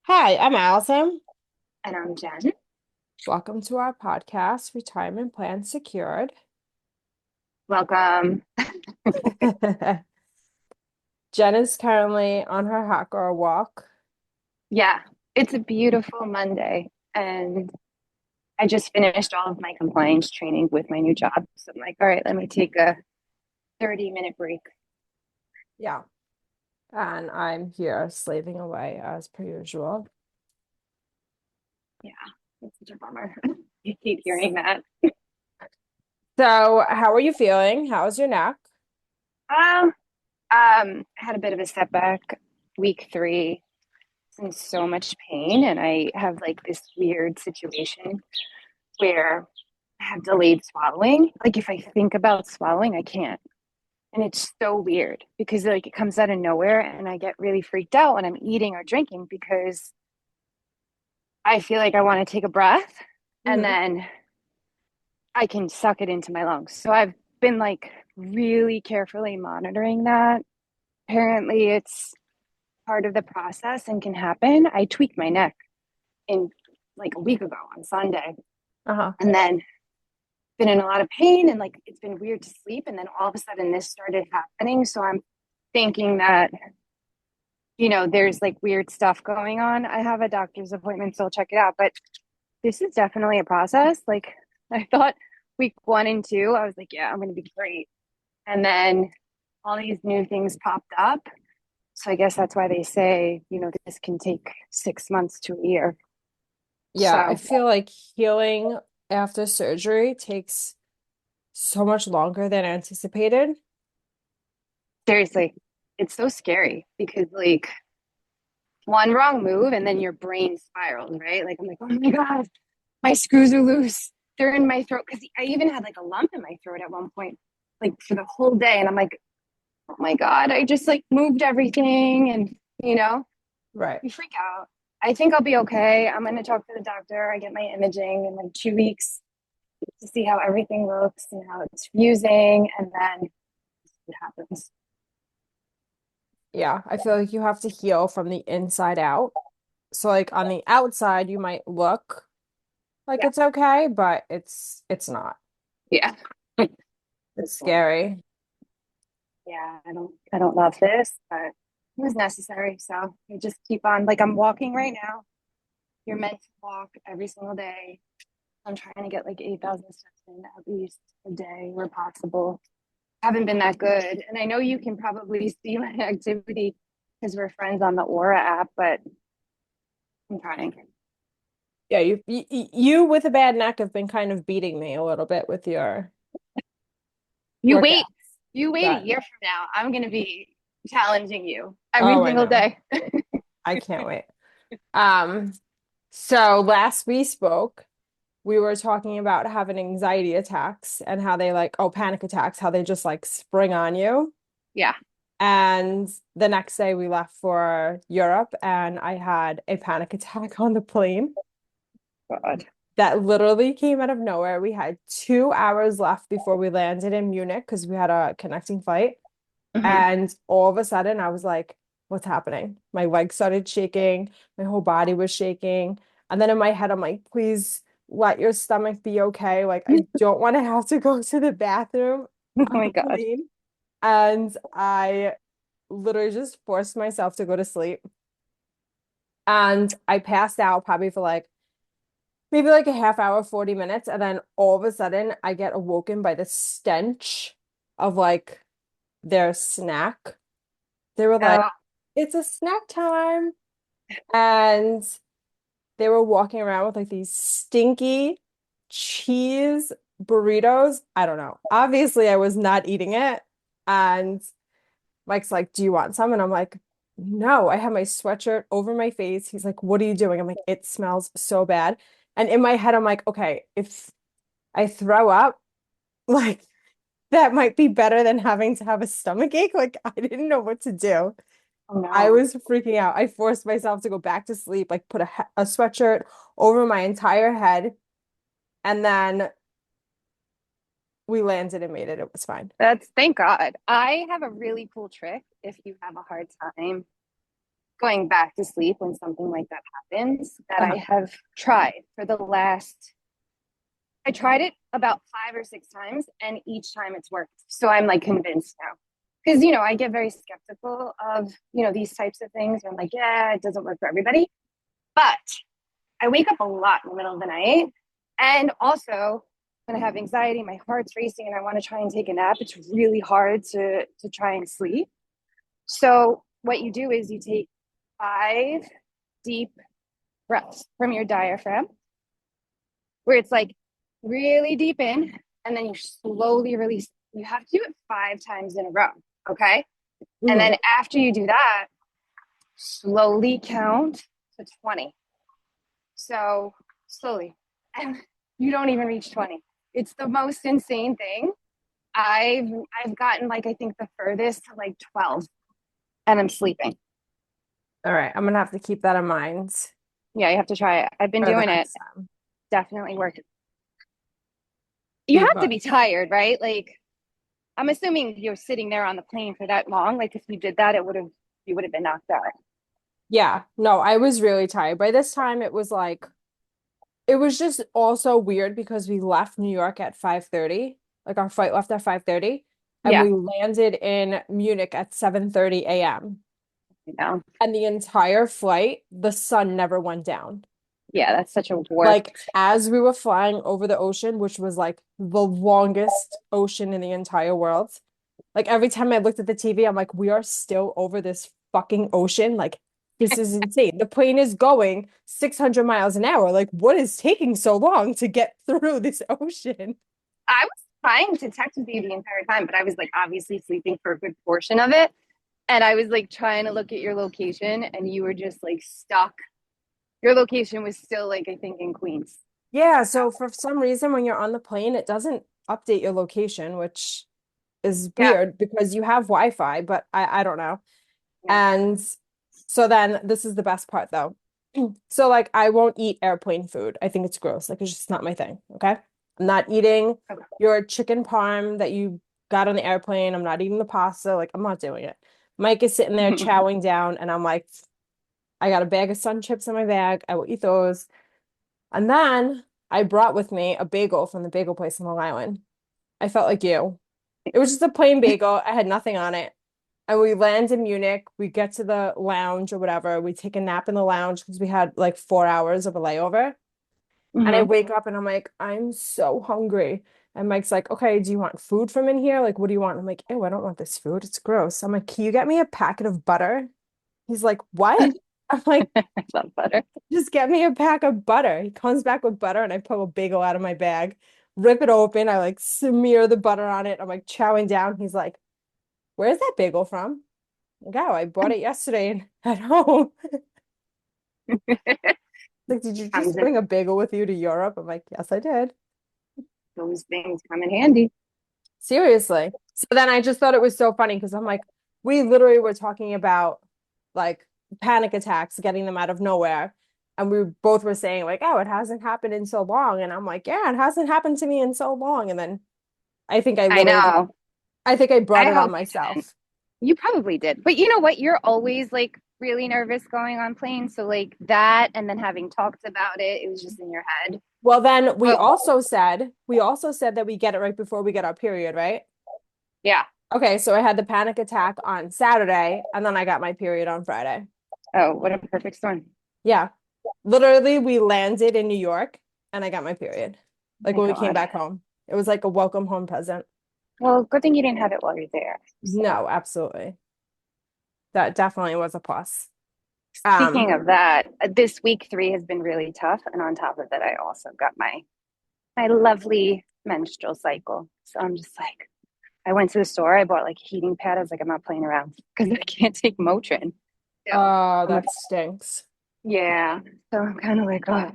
Hi, I'm Allison. And I'm Jen. Welcome to our podcast, Retirement Plan Secured. Welcome. Jen is currently on her hot girl walk. Yeah, it's a beautiful Monday. And I just finished all of my compliance training with my new job. So I'm like, all right, let me take a 30-minute break. Yeah, and I'm here slaving away as per usual. Yeah, it's such a bummer. I hate hearing that. So, how are you feeling? How's your neck? I had a bit of a setback week 3. It's in so much pain, and I have like this weird situation where I have delayed swallowing. Like if I think about swallowing, I can't. And it's so weird because like it comes out of nowhere and I get really freaked out when I'm eating or drinking because I feel like I want to take a breath and Hmm. then I can suck it into my lungs. So I've been like really carefully monitoring that. Apparently it's part of the process and can happen. I tweaked my neck in like a week ago on Sunday Uh-huh. and then been in a lot of pain and like it's been weird to sleep and then all of a sudden this started happening. So I'm thinking that there's like weird stuff going on. I have a doctor's appointment, so I'll check it out. But this is definitely a process. Like I thought week 1 and 2, I was like, yeah, I'm going to be great. And then all these new things popped up. So I guess that's why they say, this can take 6 months to a year. Yeah, I So feel like healing after surgery takes so much longer than anticipated. seriously, it's so scary because like one wrong move and then your brain spirals, right? Like I'm like, oh my God, my screws are loose. They're in my throat. Cause I even had like a lump in my throat at one point, like for the whole day. And I'm like, oh my God, I just like moved everything and Right. you freak out. I think I'll be okay. I'm gonna talk to the doctor. I get my imaging in like 2 weeks to see how everything looks and how it's fusing and then what happens. Yeah, I feel like you have to heal from the inside out. So like on the outside, you might look like Yeah. it's okay, but it's not. Yeah. It's scary. Yeah, I don't love this, but it was necessary. So I just keep on like I'm walking right now. You're meant to walk every single day. I'm trying to get like 8,000 steps in at least a day where possible. Haven't been that good. And I know you can probably see my activity because we're friends on the Aura app, but I'm trying. Yeah, you with a bad neck have been kind of beating me a little bit with your You workout. wait. You wait a That year from now. I'm going to be challenging you every oh, I single know. day. I can't wait. Um, so last we spoke, we were talking about having anxiety attacks and how they like, oh, panic attacks, how they just like spring on you. Yeah. And the next day we left for Europe and I had a panic attack on the plane God. that literally came out of nowhere. We had 2 hours left before we landed in Munich because we had a connecting flight. Hmm. And all of a sudden I was like, what's happening? My legs started shaking, my whole body was shaking. And then in my head, I'm like, please let your stomach be okay. Like, I don't want to have to go to the bathroom Oh on my the God. plane. And I literally just forced myself to go to sleep. And I passed out probably for like maybe like a half hour, 40 minutes. And then all of a sudden, I get awoken by the stench of like their snack. They were like, Oh, it's a snack time. And they were walking around with like these stinky cheese burritos. I don't know. Obviously, I was not eating it. And Mike's like, do you want some? And I'm like, no, I have my sweatshirt over my face. He's like, what are you doing? I'm like, it smells so bad. And in my head, I'm like, okay, if I throw up, like that might be better than having to have a stomach ache. Like I didn't know what to do. oh I no. was freaking out. I forced myself to go back to sleep, like put a sweatshirt over my entire head, and then we landed and made it. It was fine. That's thank God. I have a really cool trick if you have a hard time. going back to sleep when something like that happens that I Uh-huh. have tried for the last, I tried it about 5 or 6 times and each time it's worked. So I'm like convinced now. Because, I get very skeptical of, these types of things. I'm like, yeah, it doesn't work for everybody. But I wake up a lot in the middle of the night. And also, when I have anxiety, my heart's racing and I want to try and take a nap, it's really hard to try and sleep. So what you do is you take 5 deep breaths from your diaphragm, where it's like really deep in, and then you slowly release. You have to do it 5 times in a row. Okay. And Hmm. then after you do that, slowly count to 20. So slowly. And you don't even reach 20. It's the most insane thing. I've I've gotten like I think the furthest to like 12 and I'm sleeping. All right, I'm gonna have to keep that in mind Yeah, you have to try it. I've been for the doing it. next time. Definitely working. You Deep have to breath. be tired, right? Like I'm assuming you're sitting there on the plane for that long. Like if you did that, you would have been knocked out. Yeah, no, I was really tired. By this time, it was just also weird because we left New York at 5:30. Like our flight left at 5:30, and Yeah, we landed in Munich at 7:30 a.m. you know. And the entire flight, the sun never went down. Yeah, that's such a Like warped. as we were flying over the ocean, which was like the longest ocean in the entire world. Like every time I looked at the TV, I'm like, we are still over this fucking ocean. Like this is insane. The plane is going 600 miles an hour. Like what is taking so long to get through this ocean? I was trying to text with you the entire time, but I was like obviously sleeping for a good portion of it. And I was like trying to look at your location and you were just like stuck. Your location was still like I think in Queens. Yeah, so for some reason when you're on the plane, it doesn't update your location, which is Yeah. weird because you have Wi-Fi, but I don't know. Yeah. And so then this is the best part though. So like I won't eat airplane food. I think it's gross. Like it's just not my thing. Okay. I'm not eating Okay. your chicken parm that you got on the airplane. I'm not eating the pasta. Like I'm not doing it. Mike is sitting there chowing down and I'm like, I got a bag of Sun Chips in my bag. I will eat those. And then I brought with me a bagel from the bagel place in Long Island. I felt like you. It was just a plain bagel. I had nothing on it. And we land in Munich. We get to the lounge or whatever. We take a nap in the lounge because we had like 4 hours of a layover. And I Mm-hmm. wake up and I'm like, I'm so hungry. And Mike's like, okay, do you want food from in here? Like, what do you want? I'm like, ew, I don't want this food. It's gross. I'm like, can you get me a packet of butter? He's like, what? I'm like, I love butter. just get me a pack of butter. He comes back with butter and I pull a bagel out of my bag, rip it open. I like smear the butter on it. I'm like chowing down. He's like, where's that bagel from? Like, oh, I bought it yesterday and at home. Like, did you Comes just in bring a bagel with you to Europe? I'm like, yes, I did. those things come in handy. Seriously. So then I just thought it was so funny because I'm like, we literally were talking about like panic attacks, getting them out of nowhere. And we both were saying, like, oh, it hasn't happened in so long. And I'm like, yeah, it hasn't happened to me in so long. And then I think I know. I think I brought I it on hope you didn't. myself. You probably did. But you know what? You're always like really nervous going on planes. So like that and then having talked about it, it was just in your head. Well, then But we also said that we get it right before we get our period, right? yeah. Okay, so I had the panic attack on Saturday and then I got my period on Friday. Oh, what a perfect storm. Yeah. Literally, we landed in New York and I got my period. Oh Like my when we came God. back home. It was like a welcome home present. Well, good thing you didn't have it while you're there. So No, absolutely. That definitely was a plus. speaking Um, of that, this week 3 has been really tough. And on top of that, I also got my lovely menstrual cycle. So I'm just like, I went to the store, I bought like a heating pad. I was like, I'm not playing around because I can't take Motrin. So I'm like, that stinks. yeah. So I'm kind of like, oh,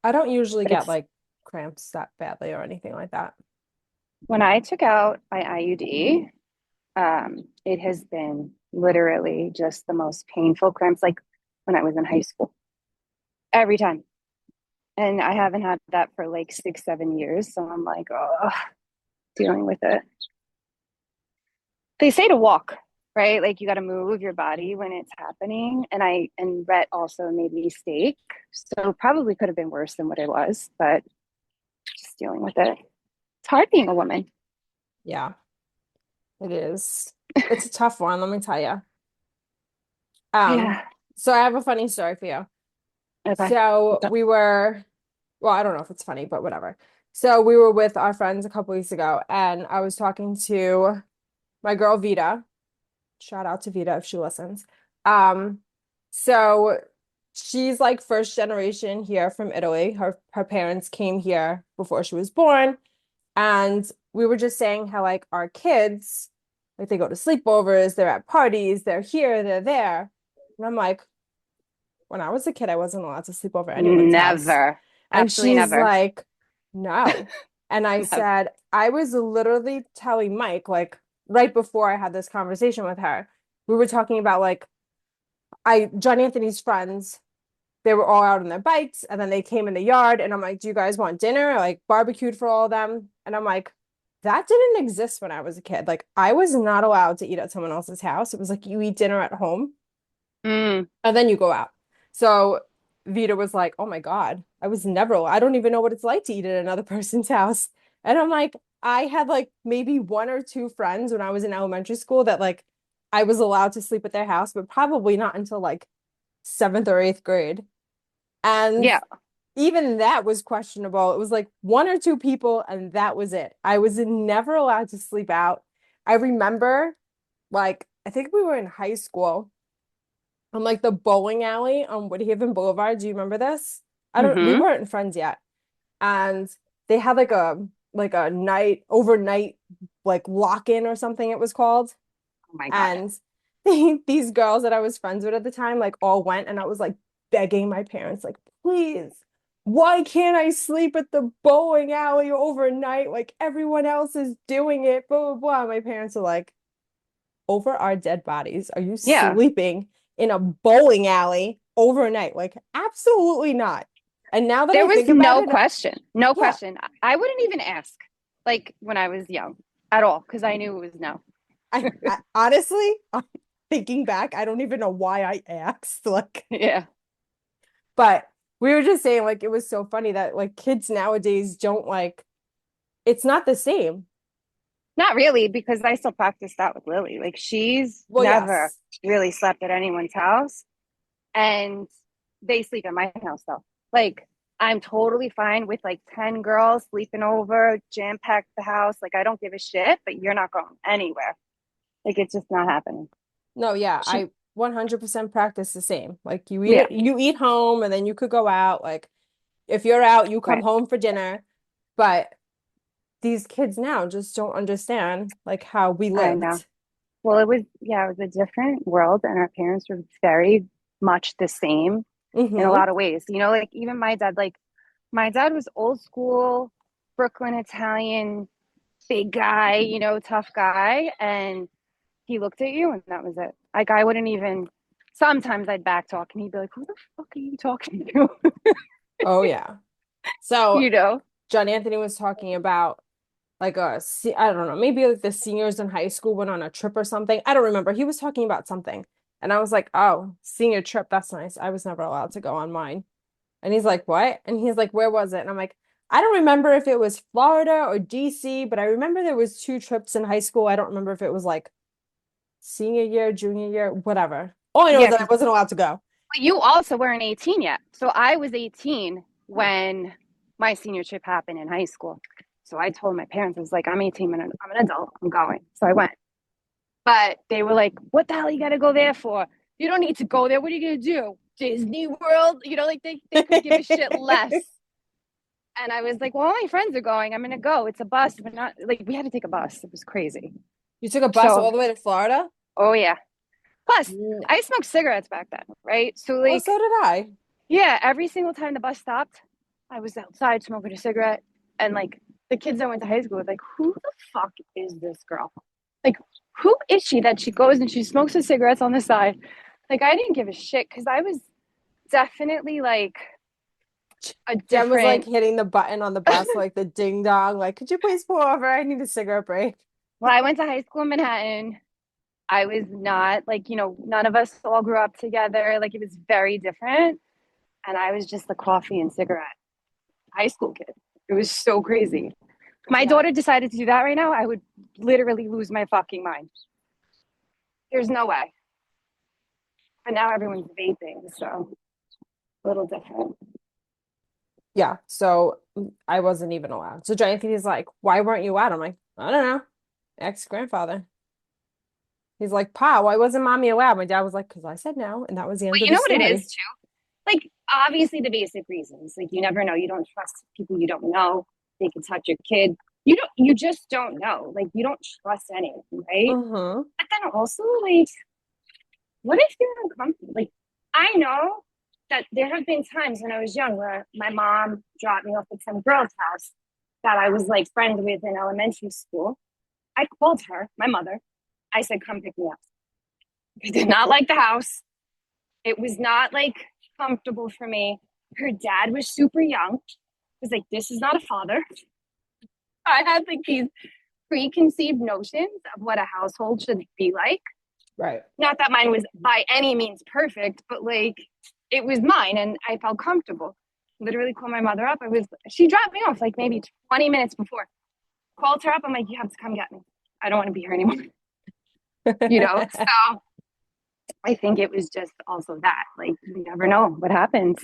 I don't usually but get it's like cramps that badly or anything like that. when I took out my IUD, it has been literally just the most painful cramps, like when I was in high school, every time. And I haven't had that for like 6, 7 years. So I'm like, oh, dealing with it. They say to walk right? Like you got to move your body when it's happening. And Rhett also made me steak. So probably could have been worse than what it was, but just dealing with it. It's hard being a woman. Yeah, it is. It's a tough one, let me tell you. Um, Yeah. so I have a funny story for you. Okay. So What's up? we were, well, I don't know if it's funny, but whatever. So we were with our friends a couple weeks ago, and I was talking to my girl Vita. Shout out to Vita if she listens. Um, so she's like first generation here from Italy. Her parents came here before she was born, and we were just saying how like our kids, like they go to sleepovers, they're at parties, they're here, they're there. And I'm like, when I was a kid, I wasn't allowed to sleep over anyone's house. Never. And Absolutely she's never. like, no. And I Never. said, I was literally telling Mike, like right before I had this conversation with her, we were talking about like John Anthony's friends, they were all out on their bikes and then they came in the yard and I'm like, do you guys want dinner? Like barbecued for all of them. And I'm like, that didn't exist when I was a kid. Like I was not allowed to eat at someone else's house. It was like you eat dinner at home Mm, and then you go out. So Vita was like, oh my God, I don't even know what it's like to eat at another person's house. And I'm like, I had like maybe one or two friends when I was in elementary school that like I was allowed to sleep at their house, but probably not until like seventh or eighth grade. And yeah. even that was questionable. It was like one or two people, and that was it. I was never allowed to sleep out. I remember, like, I think we were in high school on like the bowling alley on Woodhaven Boulevard. Do you remember this? We Mm-hmm. weren't friends yet. And they had like a night overnight like lock-in or something it was called. Oh my God. And these girls that I was friends with at the time, like all went, and I was like begging my parents, like, please, why can't I sleep at the bowling alley overnight? Like everyone else is doing it, blah, blah, blah. My parents are like, over our dead bodies, are you Yeah. sleeping in a bowling alley overnight? Like, absolutely not. And now that There I was think about no it, question. No yeah, question. I wouldn't even ask, like when I was young at all, because I knew it was no. I honestly, thinking back, I don't even know why I asked. Like, Yeah. but we were just saying, like, it was so funny that like kids nowadays don't like it's not the same. Not really, because I still practice that with Lily. Like she's Well, never yes. really slept at anyone's house. And they sleep at my house though. Like I'm totally fine with like 10 girls sleeping over, jam packed the house. Like I don't give a shit, but you're not going anywhere. Like it's just not happening. No, yeah, She, I 100% practice the same. Like yeah, you eat home and then you could go out. Like if you're out, you come right. home for dinner. But these kids now just don't understand like how we I know. lived. Well, it was a different world, and our parents were very much the same in a Hmm. lot of ways. Like even my dad was old school, Brooklyn Italian, big guy, tough guy. And he looked at you and that was it. Like I wouldn't even sometimes I'd back talk and he'd be like, who the fuck are you talking to? Oh yeah. So you know? John Anthony was talking about like I don't know, maybe like the seniors in high school went on a trip or something. I don't remember. He was talking about something. And I was like, "Oh, senior trip, that's nice. I was never allowed to go on mine." And he's like, "What?" And he's like, "Where was it?" And I'm like, "I don't remember if it was Florida or DC, but I remember there was two trips in high school. I don't remember if it was like senior year, junior year, whatever. All I know is Yeah, that I because wasn't allowed to go." you also weren't 18 yet. So I was 18 when my senior trip happened in high school. So I told my parents, I was like, I'm 18 and I'm an adult. I'm going. So I went. But they were like, what the hell you gotta go there for? You don't need to go there. What are you gonna do? Disney World? Like they could give a shit less. And I was like, well, all my friends are going. I'm gonna go. It's a bus. We're not like we had to take a bus. It was crazy. You took a bus So, all the way to Florida? oh yeah. Plus, No. I smoked cigarettes back then, right? So Well, like, so did I. yeah, every single time the bus stopped, I was outside smoking a cigarette. And like the kids I went to high school with, like, who the fuck is this girl? Like, who is she that she goes and she smokes the cigarettes on the side? Like, I didn't give a shit because I was definitely like a Jen was like different. hitting the button on the bus, like the ding dong, like, could you please pull over? I need a cigarette break. Well, I went to high school in Manhattan. I was not like, none of us all grew up together. Like it was very different. And I was just the coffee and cigarette high school kid. It was so crazy. If my Yeah. daughter decided to do that right now, I would literally lose my fucking mind. There's no way. But now everyone's vaping, so a little different. Yeah. So I wasn't even allowed. So Jonathan's like, why weren't you out? I'm like, I don't know. Ex-grandfather. He's like, Pa, why wasn't mommy allowed? My dad was like, because I said no. And that was the end But of you the know what it is story. too? Like obviously the basic reasons. Like you never know. You don't trust people you don't know. They can touch your kid. You just don't know. Like you don't trust anyone, right? Uh-huh. But then also like what if you're uncomfortable? Like I know that there have been times when I was young where my mom dropped me off at some girl's house that I was like friends with in elementary school. I called her, my mother. I said, come pick me up. I did not like the house. It was not like comfortable for me. Her dad was super young. I was like, this is not a father. I had like these preconceived notions of what a household should be like. Right. Not that mine was by any means perfect, but like it was mine and I felt comfortable. Literally called my mother up. She dropped me off like maybe 20 minutes before. Called her up. I'm like, you have to come get me. I don't want to be here anymore. So I think it was just also that. Like, you never know what happens.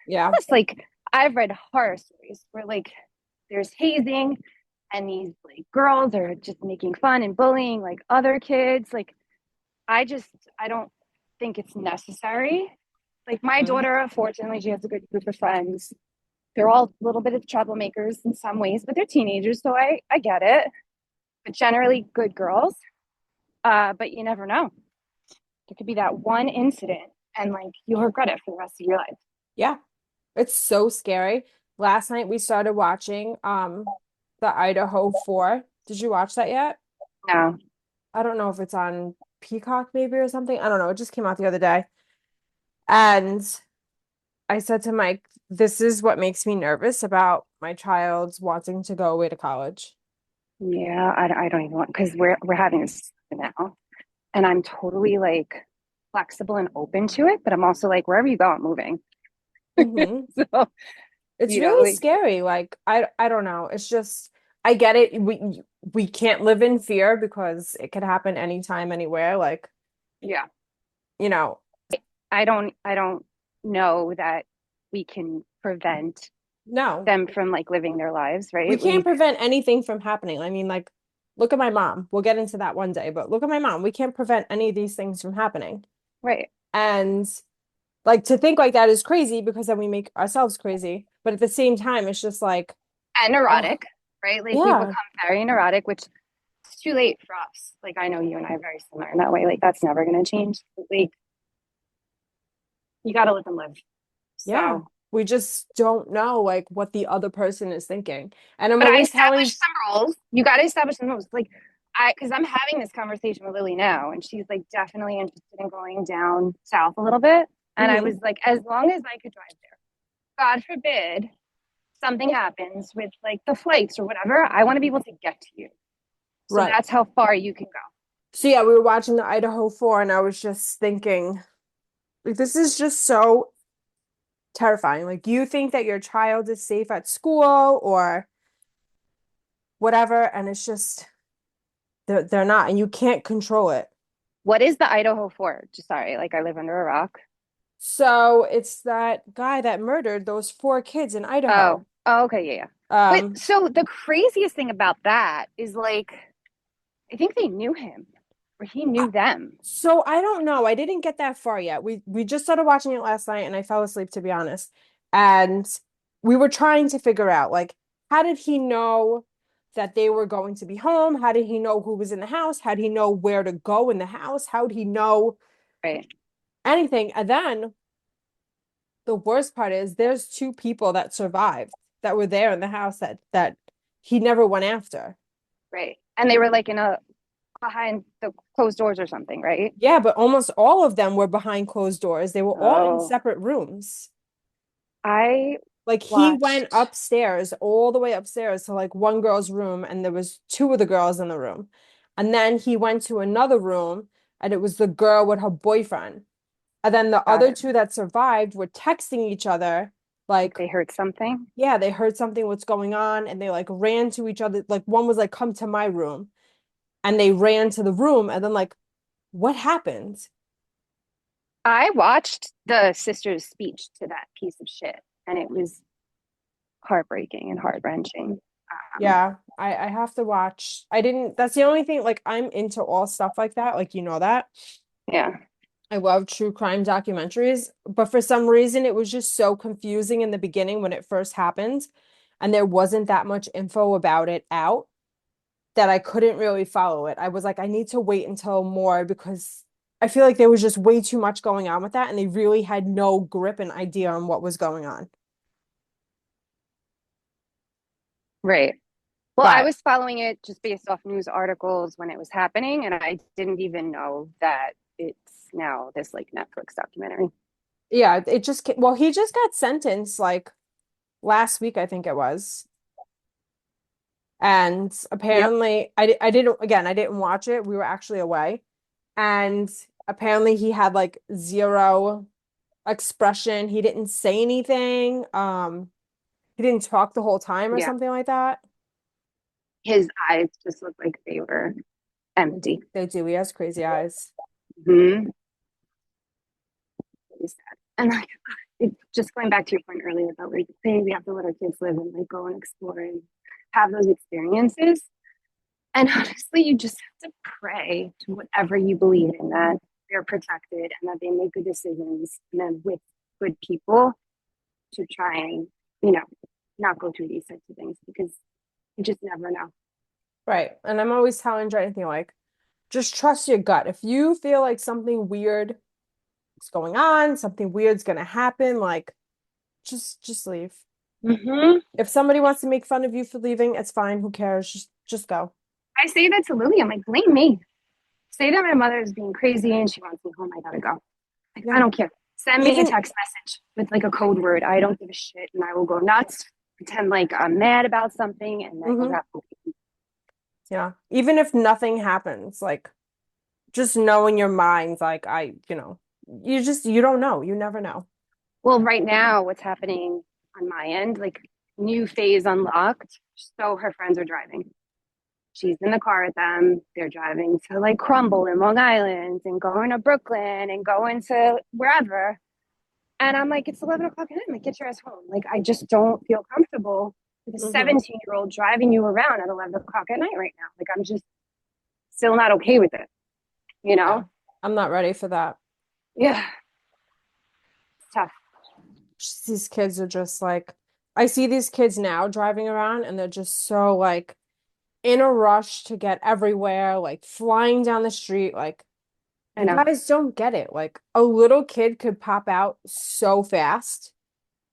Yeah. Plus, like, I've read horror stories where, like, there's hazing and these, like, girls are just making fun and bullying, like, other kids. Like, I don't think it's necessary. Like, my Mhm. daughter, fortunately, she has a good group of friends. They're all a little bit of troublemakers in some ways, but they're teenagers, so I get it. But generally, good girls. But you never know. There could be that one incident and like you'll regret it for the rest of your life. Yeah. It's so scary. Last night we started watching the Idaho Four. Did you watch that yet? No. I don't know if it's on Peacock maybe or something. I don't know. It just came out the other day. And I said to Mike, this is what makes me nervous about my child's wanting to go away to college. Yeah, I don't even want because we're having this now, and I'm totally like flexible and open to it, but I'm also like wherever you go, I'm moving. Hmm. So It's really like scary. Like I don't know. It's just I get it. We can't live in fear because it could happen anytime, anywhere. Like, yeah, you know, I don't know that we can prevent no. them from like living their lives, We right? can't prevent anything from happening. I mean, like, look at my mom. We'll get into that one day, but look at my mom. We can't prevent any of these things from happening. Right. And like to think like that is crazy because then we make ourselves crazy. But at the same time, it's just like, And oh, neurotic, right? Like we become yeah, very neurotic, which it's too late for us. Like I know you and I are very similar in that way. Like that's never going to change. Like you got to let them live. yeah. So, We just don't know like what the other person is thinking. And I'm but I always telling, established some rules. You got to establish some rules. Like because I'm having this conversation with Lily now, and she's like definitely interested in going down south a little bit. And I mhm, was like, as long as I could drive there, God forbid something happens with like the flights or whatever, I want to be able to get to you. So right. that's how far you can go. So yeah, we were watching the Idaho Four, and I was just thinking, like, this is just so terrifying. Like, you think that your child is safe at school or whatever, and it's just they're not, and you can't control it. What is the Idaho Four? Just sorry, like I live under a rock. So it's that guy that murdered those four kids in Idaho. Oh, okay, yeah, yeah. But Um, so the craziest thing about that is like, I think they knew him or he I- knew them. so I don't know. I didn't get that far yet. We just started watching it last night, and I fell asleep to be honest. And we were trying to figure out like how did he know that they were going to be home? How did he know who was in the house? How did he know where to go in the house? How did he know Right, anything? And then the worst part is there's two people that survived that were there in the house that he never went after. right. And they were like in a behind the closed doors or something, right? Yeah, but almost all of them were behind closed doors. They were all in Oh, separate rooms. I Like he went watched. upstairs, all the way upstairs to like one girl's room, and there was two of the girls in the room. And then he went to another room and it was the girl with her boyfriend. And then the Got other it. two that survived were texting each other, Like like, they heard something. yeah, they heard something, what's going on, and they like ran to each other. Like one was like, come to my room. And they ran to the room, and then like, what happened? I watched the sister's speech to that piece of shit, and it was heartbreaking and heart-wrenching. Yeah, I have to watch. I didn't, that's the only thing, like I'm into all stuff like that, like you know that. Yeah. I love true crime documentaries, but for some reason it was just so confusing in the beginning when it first happened, and there wasn't that much info about it out that I couldn't really follow it. I was like, I need to wait until more because I feel like there was just way too much going on with that, and they really had no grip and idea on what was going on. Right. Well, I But was following it just based off news articles when it was happening, and I didn't even know that it's now this like Netflix documentary. yeah, it just, well, he just got sentenced like last week, I think it was. And Yep. apparently, I didn't, again, I didn't watch it. We were actually away. And apparently, he had like zero expression. He didn't say anything. He didn't talk the whole time or Yeah. something like that. His eyes just looked like they were empty. They do. He has crazy eyes. Hmm. Really sad. And like, just going back to your point earlier about like, hey, we have to let our kids live and like go and explore and have those experiences. And honestly, you just have to pray to whatever you believe in that they're protected and that they make good decisions and then with good people to try and, you know, not go through these types of things because you just never know. Right. And I'm always telling anything like, just trust your gut. If you feel like something weird is going on, something weird's gonna happen, like just leave. Mm-hmm. If somebody wants to make fun of you for leaving, it's fine. Who cares? Just go. I say that to Lily. I'm like, blame me. Say that my mother is being crazy and she wants me home. I gotta go. Like, I Yeah. don't care. Send me a Even text message with like a code word. I don't give a shit and I will go nuts, pretend like I'm mad about something, and then you'll hmm have to leave. yeah. Even if nothing happens, like just know in your mind, like you don't know. You never know. Well, right now, what's happening on my end, like new phase unlocked. So her friends are driving. She's in the car with them. They're driving to like Crumble in Long Island and going to Brooklyn and going to wherever. And I'm like, it's 11 o'clock at night. I'm like, get your ass home. Like, I just don't feel comfortable with a hmm 17-year-old driving you around at 11 o'clock at night right now. Like, I'm just still not okay with it, you Yeah. know? I'm not ready for that. Yeah, it's tough. These kids are just like, I see these kids now driving around and they're just so like in a rush to get everywhere, like flying down the street. Like, I you know. guys don't get it. Like, a little kid could pop out so fast.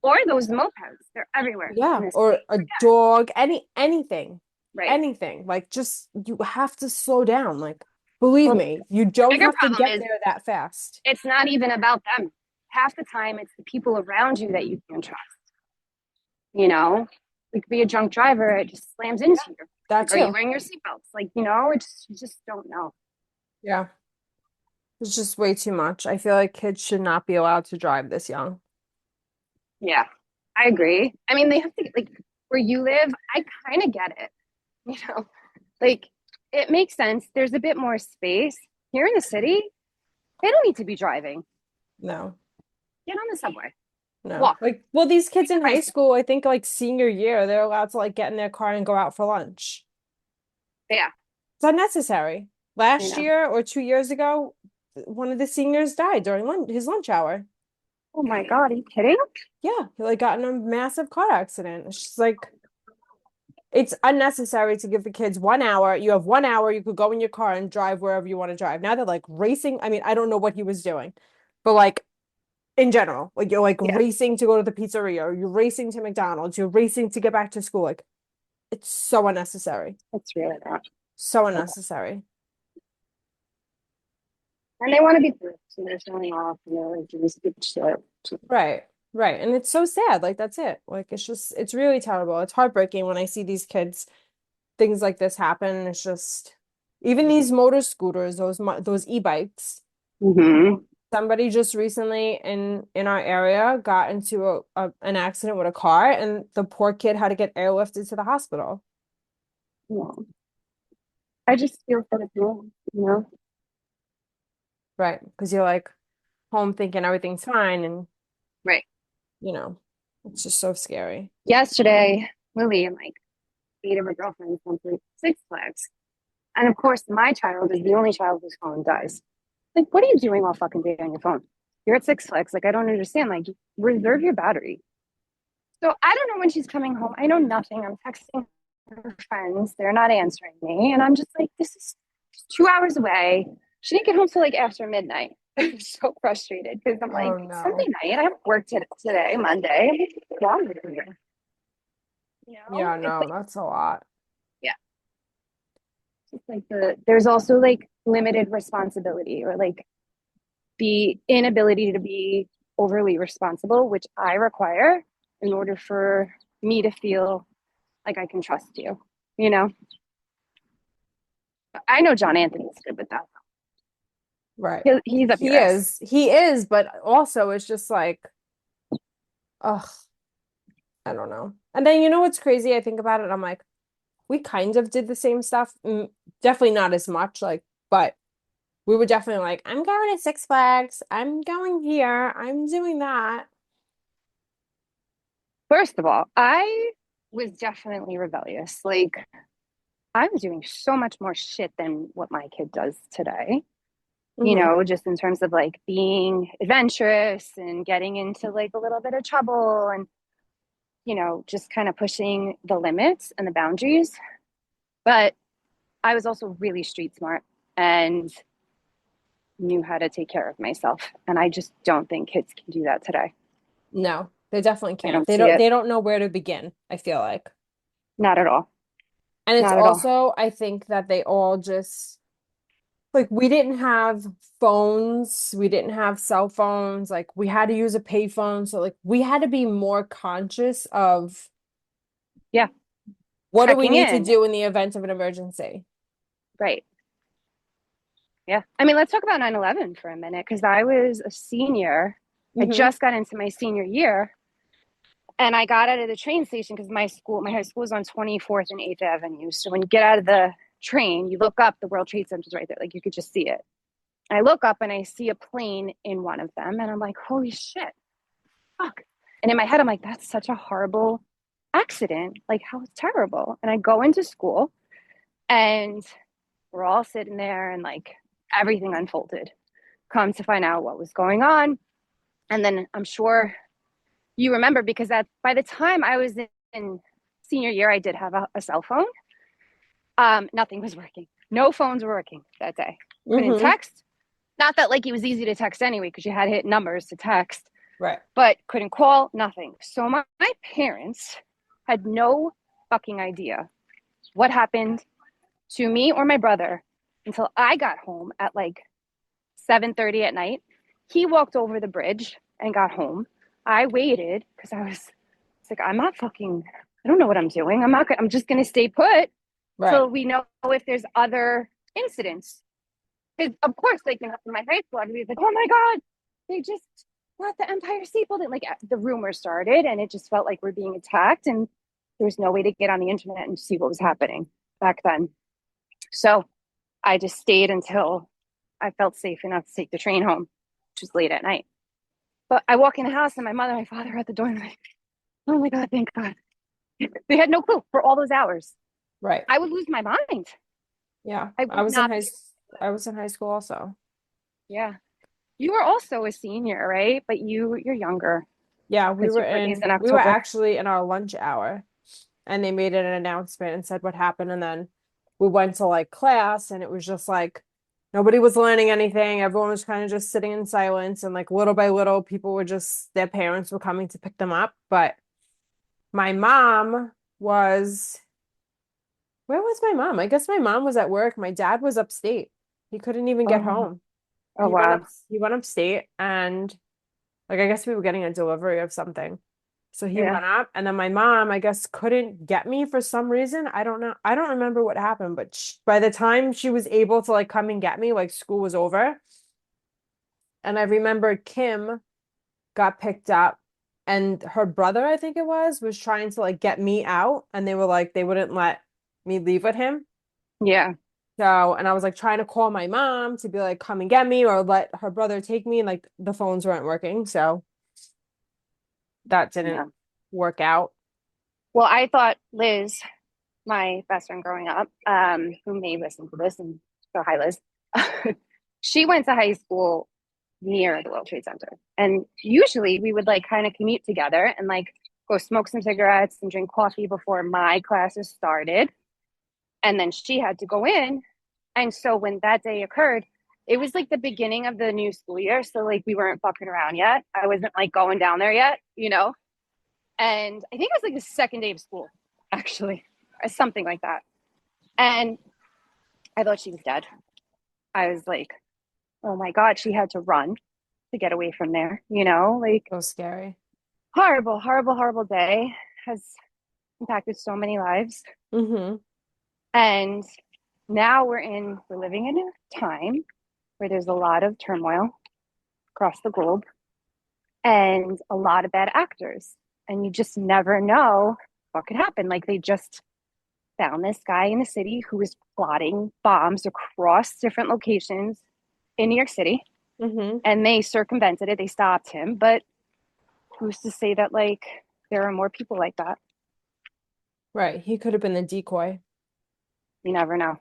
Or those mopeds, they're everywhere in Yeah. this Or city. a dog, anything, Right. anything. Like, just you have to slow down. Like, believe Well, me, you the don't bigger have to problem get is there that fast. it's not even about them. Half the time, it's the people around you that you can trust. You know, it could be a drunk driver; it just slams into you. That Like, are you too. wearing your seatbelts? Like, you know, it's you just don't know. Yeah. It's just way too much. I feel like kids should not be allowed to drive this young. Yeah, I agree. I mean, they have to like where you live. I kind of get it. You know, like it makes sense. There's a bit more space here in the city. They don't need to be driving. No, Get on the subway. no. Walk. Like, well, these kids Take a in high bicycle. school, I think like senior year, they're allowed to like get in their car and go out for lunch. Yeah, It's unnecessary. I Last know. year or 2 years ago, one of the seniors died during his lunch hour. Oh my God, are you kidding? Yeah, he like got in a massive car accident. It's just like it's unnecessary to give the kids 1 hour. You have 1 hour, you could go in your car and drive wherever you want to drive. Now they're like racing. I mean, I don't know what he was doing, but like in general, like you're like Yeah, racing to go to the pizzeria or you're racing to McDonald's, you're racing to get back to school. Like it's so unnecessary. it's really not. So unnecessary. And they want to be first, so they're showing off, you know, like doing stupid shit. Right. Right. And it's so sad. Like that's it. Like it's just it's really terrible. It's heartbreaking when I see these kids, things like this happen. It's just Even these motor scooters, those e-bikes. Mm-hmm. Somebody just recently in our area got into an accident with a car, and the poor kid had to get airlifted to the hospital. Yeah. I just feel for the people, you know? Right. Because you're like home thinking everything's fine, and Right. you know, it's just so scary. Yesterday, Lily and like 8 of her girlfriends went to Six Flags. And of course, my child is the only child whose phone dies. Like, what are you doing all fucking day on your phone? You're at Six Flags. Like, I don't understand. Like, reserve your battery. So I don't know when she's coming home. I know nothing. I'm texting her friends. They're not answering me. And I'm just like, this is 2 hours away. She didn't get home till like after midnight. I'm so frustrated because I'm like, Oh it's Sunday no. night. I have work today, Monday. What's wrong with you? You know, Yeah, it's no, like, that's a lot. yeah, it's like there's also like limited responsibility or like the inability to be overly responsible, which I require in order for me to feel like I can trust you. You know, I know John Anthony's good with that. Right. He's up your He ass. is. He is, but also it's just like, ugh, I don't know. And then you know what's crazy? I think about it, I'm like, we kind of did the same stuff. Definitely not as much, like, but we were definitely like, I'm going to Six Flags. I'm going here. I'm doing that. First of all, I was definitely rebellious. Like, I was doing so much more shit than what my kid does today, you Hmm. know, just in terms of like being adventurous and getting into like a little bit of trouble and, you know, just kind of pushing the limits and the boundaries. But I was also really street smart and knew how to take care of myself. And I just don't think kids can do that today. No, they definitely I can't. don't see it. They don't know where to begin, I feel like. Not at all. And it's Not at all. also, I think that they all just like we didn't have phones, we didn't have cell phones, like we had to use a payphone. So like we had to be more conscious of Yeah. what do we Checking need to in. do in the event of an emergency. Right. Yeah. I mean, let's talk about 9/11 for a minute because I was a senior. I Hmm. just got into my senior year and I got out of the train station because my high school is on 24th and 8th Avenue. So when you get out of the train, you look up, the World Trade Center is right there. Like you could just see it. And I look up and I see a plane in one of them and I'm like, holy shit, fuck. And in my head, I'm like, that's such a horrible accident. Like, how terrible. And I go into school and we're all sitting there and like everything unfolded. Come to find out what was going on. And then I'm sure you remember because that by the time I was in senior year, I did have a cell phone. Nothing was working. No phones were working that day. Couldn't Hmm. text. Not that like it was easy to text anyway, because you had to hit numbers to text, Right. but couldn't call, nothing. So my parents had no fucking idea what happened to me or my brother until I got home at like 7:30 at night. He walked over the bridge and got home. I waited because I was like, I'm not fucking, I don't know what I'm doing. I'm just going to stay put Right. till we know if there's other incidents. Because, of course, like in my high school, I'd be like, oh my God, they just got the Empire State Building. Like the rumor started and it just felt like we're being attacked. And there was no way to get on the internet and see what was happening back then. So I just stayed until I felt safe enough to take the train home, which was late at night. But I walk in the house and my mother and my father are at the door and I'm like, oh my God, thank God. They had no clue for all those hours. Right. I would lose my mind. Yeah. I would not be. I was in high school also. Yeah. You were also a senior, right? But you're younger Yeah, because your birthday's in we were October. actually in our lunch hour, and they made an announcement and said what happened, and then we went to like class, and it was just like nobody was learning anything. Everyone was kind of just sitting in silence, and like little by little people were just their parents were coming to pick them up. But my mom was where was my mom? I guess my mom was at work. My dad was upstate. He couldn't even get Oh, home. oh wow. He went upstate, and like I guess we were getting a delivery of something. So he Yeah. went up, and then my mom, I guess, couldn't get me for some reason. I don't know. I don't remember what happened, but by the time she was able to like come and get me, like school was over. And I remember Kim got picked up, and her brother, I think it was trying to like get me out, and they were like, they wouldn't let me leave with him. Yeah. So, and I was like trying to call my mom to be like, come and get me or let her brother take me, and like the phones weren't working. So that didn't Yeah. work out. Well, I thought Liz, my best friend growing up, who may listen to this, and so hi Liz. She went to high school near the World Trade Center. And usually we would like kind of commute together and like go smoke some cigarettes and drink coffee before my classes started. And then she had to go in. And so when that day occurred, it was like the beginning of the new school year. So like we weren't fucking around yet. I wasn't like going down there yet, you know? And I think it was like the second day of school, actually, or something like that. And I thought she was dead. I was like, oh my God, she had to run to get away from there, you know? Like So scary. horrible, horrible, horrible day has impacted so many lives. Mm-hmm. And now we're living in a time where there's a lot of turmoil across the globe and a lot of bad actors. And you just never know what could happen. Like they just found this guy in the city who was plotting bombs across different locations in New York City. Mm-hmm. And they circumvented it. They stopped him. But who's to say that like there are more people like that? Right. He could have been the decoy. You never know.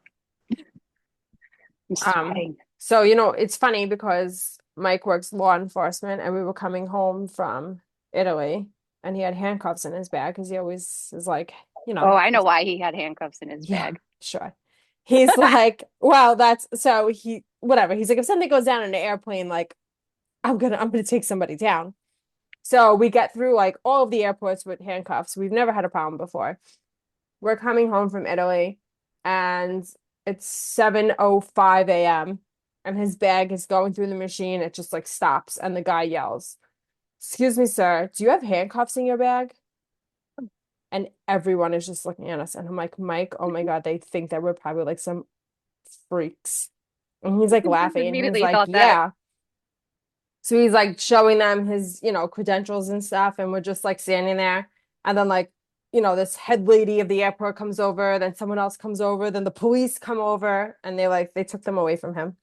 I'm Um, sweating. so it's funny because Mike works law enforcement, and we were coming home from Italy, and he had handcuffs in his bag because he always is like, Oh, I know why he had handcuffs in his yeah, bag. sure. He's like, well, that's so he whatever. He's like, if something goes down in an airplane, like I'm gonna take somebody down. So we get through like all of the airports with handcuffs. We've never had a problem before. We're coming home from Italy, and it's 7:05 a.m. and his bag is going through the machine. It just like stops, and the guy yells, "Excuse me, sir, do you have handcuffs in your bag?" And everyone is just looking at us. And I'm like, Mike, oh my God, they think that we're probably like some freaks. And he's like Just laughing, and he's immediately like, thought that. yeah. So he's like showing them his, credentials and stuff. And we're just like standing there. And then like, this head lady of the airport comes over, then someone else comes over, then the police come over, and they took them away from him.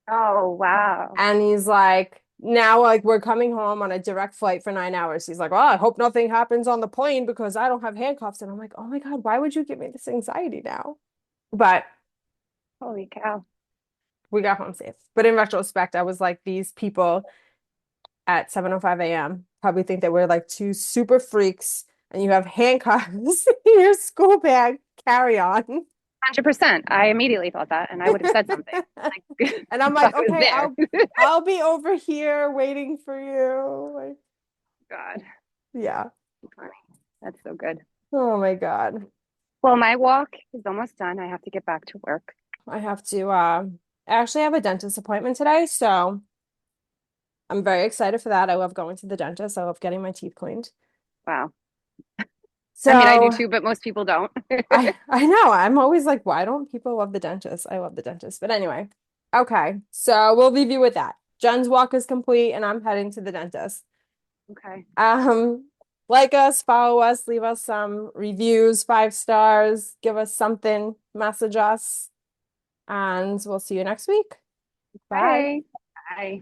Oh, wow. And he's like, now like we're coming home on a direct flight for 9 hours. He's like, well, I hope nothing happens on the plane because I don't have handcuffs. And I'm like, oh my God, why would you give me this anxiety now? But Holy cow. we got home safe. But in retrospect, I was like, these people at 7:05 a.m. probably think that we're like two super freaks, and you have handcuffs in your school bag carry on. 100%. I immediately thought that, and I would have said something. Like, And I'm if like, I was okay, there. I'll be over here waiting for you. Like, God, yeah. funny. That's so good. Oh my God. Well, my walk is almost done. I have to get back to work. I have to I actually have a dentist appointment today, so I'm very excited for that. I love going to the dentist. I love getting my teeth cleaned. Wow. I mean, I do So too, but most people don't. I know. I'm always like, why don't people love the dentist? I love the dentist. But anyway, okay. So we'll leave you with that. Jen's walk is complete, and I'm heading to the dentist. Okay. Um, like us, follow us, leave us some reviews, 5 stars, give us something, message us, and we'll see you next week. Bye. Hey. Bye.